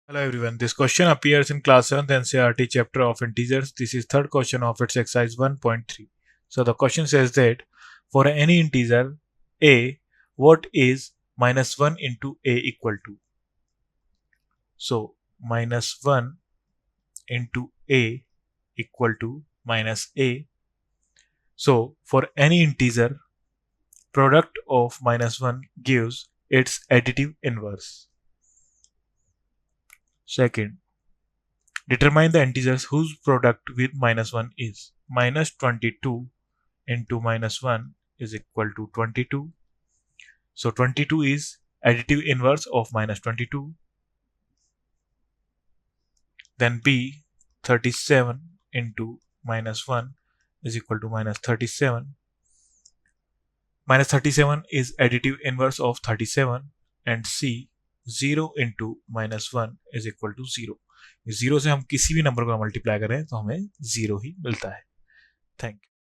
Hello everyone, this question appears in class 7th NCERT chapter of integers. This is third question of its exercise 1.3. So the question says that for any integer a, what is minus 1 into a equal to? So minus 1 into a equal to minus a. So for any integer, product of minus 1 gives its additive inverse. Second, determine the integers whose product with minus 1 is. Minus 22 into minus 1 is equal to 22. So 22 is additive inverse of minus 22. Then B, 37 into minus 1 is equal to minus 37. Minus 37 is additive inverse of 37. And C, 0 into minus 1 is equal to 0. 0 से हम किसी भी number को multiply करें तो हमें 0 ही मिलता है. Thank you.